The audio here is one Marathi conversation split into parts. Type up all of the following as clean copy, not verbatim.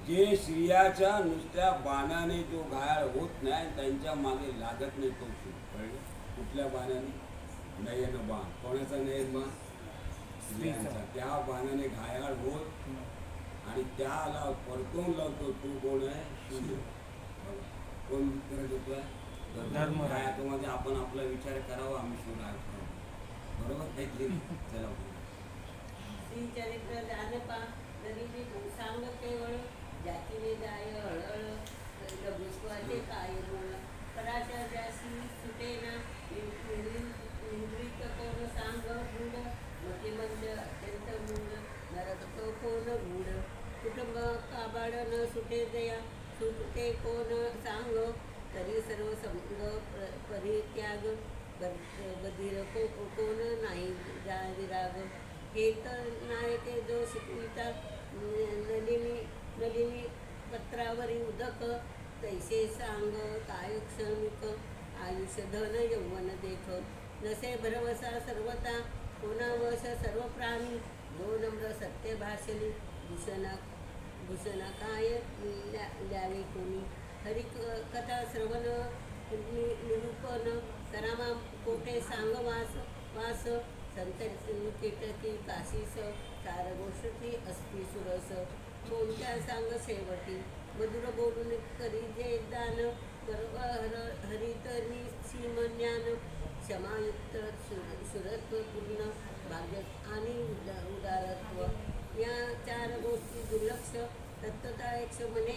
जे स्त्रियाच्या नुसत्या बाणाने जो घायाळ होत नाही त्यांच्या मागे लागत नाही तो शिव. कळलं? कुठल्या बाणाने? नयन बाण. कोणाचा नयन बाण? स्त्रियांचा. त्या बाणाने घायाळ होत आणि त्याला परतून लावतो तू कोण आहे? शिव. कोण उत्तर देतोय? धर्म. काय मध्ये आपण आपला विचार करावा, आम्ही शिवराय बरोबर काही. चला श्री चरित्र दानपा नदीची सांग केवळ जातीने जाय हळहळ लघुत्वाचे काय म्हण पराच्या जासी सुटेना निवृत्त कोण सांग मूड मतिमंद अत्यंत मूड नरक तो कोण मूड कुटुंब काबाड न सुटे दया सुटते कोण सांग तरी सर्व संग परित्याग बधीर कोण नाही जा विराग हे तर नाही ते जो शिकविता नलिनी पत्रावरी उदक तैसे सांग काय क्षणिक आयुष्य धन यौवन देख नसे भरवसा सर्वता कोणावश सर्व प्राणी जो नम्र सत्य भाषली भूषणा काय ल्यावे कोणी हरी कथा श्रवण निरूपण करामा कोठे सांग वास संत कीटकी काशीस चार गोष्टी असती सुरस कोणत्या सांग शेवटी मधुर बोलून करी जे दान गर्व हरित निसीम ज्ञान क्षमायुक्त सुरत्व पूर्ण भाग्य आणि उदारत्व या चार गोष्टी दुर्लक्ष तत्वता एक म्हणे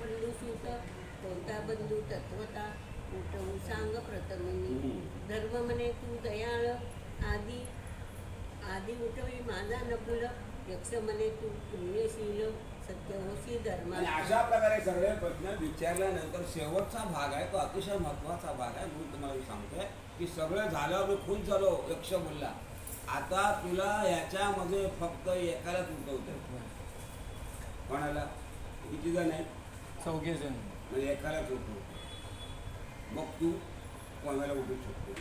बंधुसूत कोणता बंधू तत्वता उठवून सांग प्रथमिनी धर्म म्हणे तू दयाळ आधी उठवी माझा नकुल यक्ष म्हणे तू पुण्यशील सत्य होशी धर्म. अशा प्रकारे सगळे प्रश्न विचारल्यानंतर शेवटचा भाग आहे तो अतिशय महत्वाचा भाग आहे. मी तुम्हाला सांगतोय की सगळं झाल्यावर मी खुश झालो. यक्ष बोलला आता तुला याच्यामध्ये फक्त एकालाच उठवतोय. कोणाला? किती जण आहेत? 4 जण. म्हणजे एकालाच उठवतो. मग तू कोणाला उठू शकतो.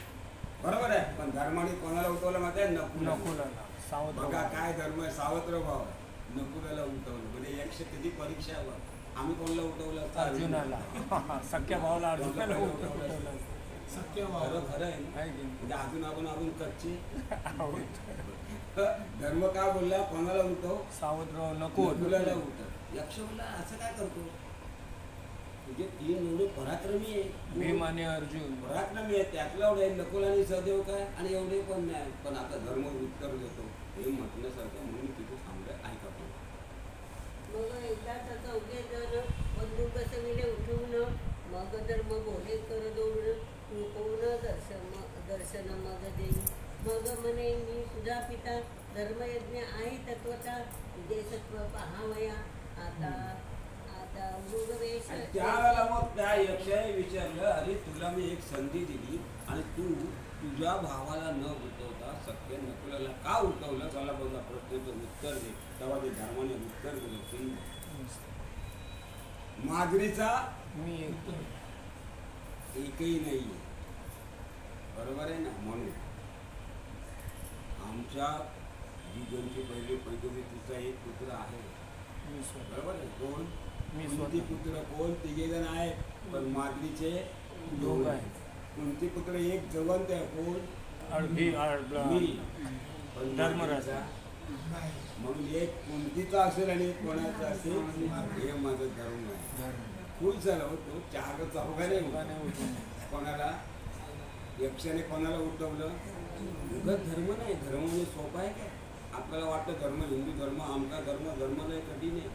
बरोबर आहे. पण धर्माने कोणाला उठवलं माहिती आहे? नकुलाला. बघा काय धर्म आहे. सावत्र भाव आहे. नकुलाला उठवलं म्हणजे यक्ष किती परीक्षावर. आम्ही कोणाला उठवलं? अर्जुनाला. सख्या भावाला अर्जुनाला उठवलं. सख्या भाव खरं आहे म्हणजे अजून आपण कच्चे. धर्म का बोलला? कोणाला उठव? सावत्र नकुलाला उठव. यक्ष बोलला असं काय करतो? तुझे 3 एवढे पराक्रमी आहे. भीम आणि अर्जुन पराक्रमी आहे. त्यातला एवढे नकुल आणि सहदेव काय आणि एवढे पण नाही. पण आता धर्म उत्तर देतो हे म्हटल्यासारखं म्हणून तिथे थांबलं ऐका. मग एकदा त्याचा जण बंधू बसविले उठवून मग धर्म बोले कर दौडून तू कोण दर्शन मग देई मग म्हणे मी तुझा पिता धर्मयज्ञ आहे तत्वता तुझे सत्व पहावया आता त्यावेळेला मग त्या यक्षाने विचारलं अरे तुला मी एक संधी दिली आणि तू तुझ्या भावाला न उठवता सख्य नकुलाला का उठवलं? त्याला बघा प्रश्नाचं उत्तर दे. तेव्हा ते धर्माने उत्तर दिलं. माजरीचा मी एकही नाहीये. बरोबर आहे ना. म्हणून आमच्या जीजनची पहिली पैदोरी तिचा एक पुत्र आहे. बरोबर आहे. कोण? कुंती पुत्र कोण? 3 जण आहेत. पण माद्रीचे 2 आहेत. कुंती पुत्र एक जवंत आहे. कोण? मी. पण धर्मराजा म्हणून एक कुंतीचा असेल आणि एक कोणाचा असेल हे माझं धर्म आहे. खुश झाला होतो. 4 चौघाने कोणाला? यक्षाने कोणाला उठवलं? धर्म नाही. धर्म म्हणजे सोपा आहे काय? आपल्याला वाटतं धर्म हिंदू धर्म आमचा धर्म नाही कठीण आहे.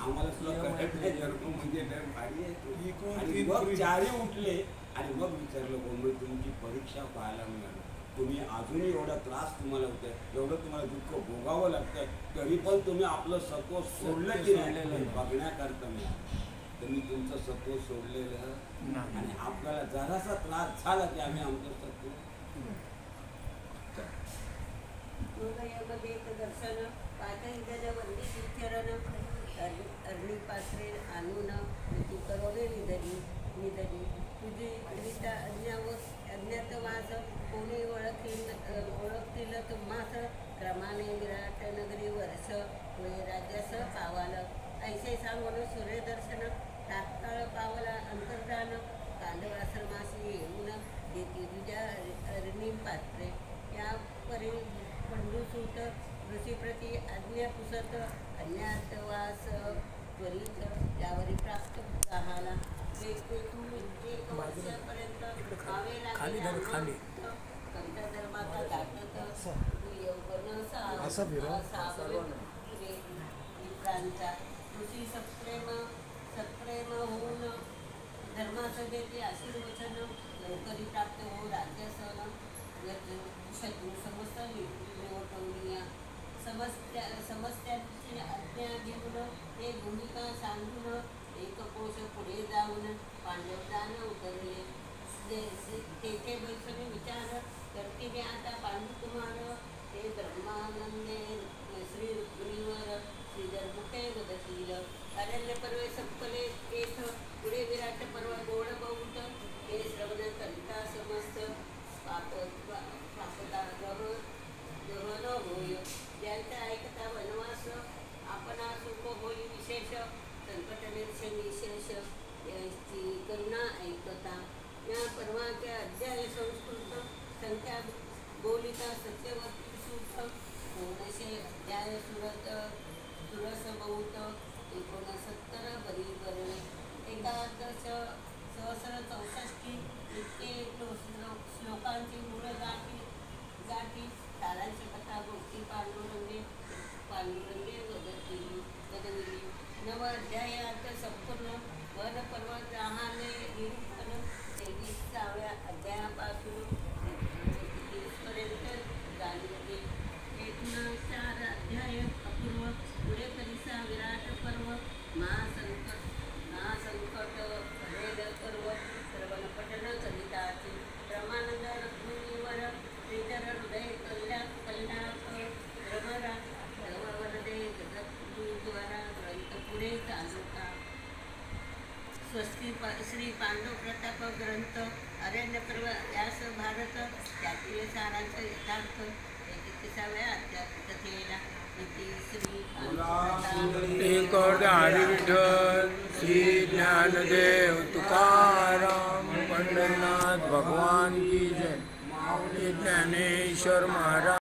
आम्हाला सुद्धा कळत नाही धर्म म्हणजे भारी आहे. मग 4 उठले आणि मग विचारलं कोण तुमची परीक्षा पाहायला मिळाली. तुम्ही अजूनही एवढा त्रास तुम्हाला होतोय एवढं तुम्हाला दुःख भोगावं लागतंय तरी पण तुम्ही आपलं सत्व सोडलं की नाही बघण्याकरता मिळालं. तुम्ही तुमचं सत्व सोडलेलं आणि आपल्याला जरासा त्रास झाला की आम्ही आमचं सत्व दर्शन पाठन वंदी चरण अरणी पात्रे आणून तू करवले निधनी तुझी अज्ञात वास कोणी ओळखतील तुम्हास क्रमाने विराट नगरी वर्ष राज्यास पावाल ऐसे सांगून सूर्य पुण्यात वास त्वरित त्यावरी प्राप्त राहाला एक वर्षापर्यंत व्हावे लागेल कविता धर्माचा दाटत यौवन विप्रांचा ऋषी सत्प्रेम होऊन धर्मासभेचे आशीर्वचन लवकरी प्राप्त हो राज्यासन शत्रू समस्त निवटवणीया समस्यांची आज्ञा घेऊन ते भूमिका सांगून एक कोश पुढे जाऊन पांडवदान उतरले तेथे बैसून विचार करतीने आता पांडुकुमार ते ब्रह्मानंदे श्री रुक्मिणीवर श्रीधर मुखे वदतील अरण्य पर्वे संपले तेथ पुढे विराट पर्व गोड बहुत हे श्रवण करिता समस्त पापदा गहन होय ज्यांचा ऐकता वनवास आपणा सुख होई विशेष संकट निरसन विशेष याची करुणा ऐकता या पर्वाच्या अध्याय संस्कृत संख्या बोलिता सत्यवती सुख 19 अध्याय सुरस बहुत 69 बरी करणे एकादश सहस्र 64 इतके श्लोकांची मूळ गाठी सारांची कथा गोष्टी पांडुरंगे वदविली नव अध्यायात संपूर्ण वन पर्वत राहाने निरूपण 23व्या अध्यायापासून 30 पर्यंत झाले एकूण 4 अध्याय अपूर्व पुढे करिसा विराट पर्व महासंकट भेद पर्व श्रवण पठन करिताचे ब्रह्मानंद रुक्मिणीवर श्रीधर हृदय कल्याण भ्रमरा वरदे द्वारा ग्रंथ पुढे चालवता स्वस्ती श्री पांडव प्रताप ग्रंथ अरण्य पर्व व्यास भारत त्यातील सारांश यथार्थ 31व्या कथेला एक हरी विठ्ठल श्री ज्ञानदेव तुकाराम पंढरनाथ भगवान की जय ज्ञानेश्वर महाराज।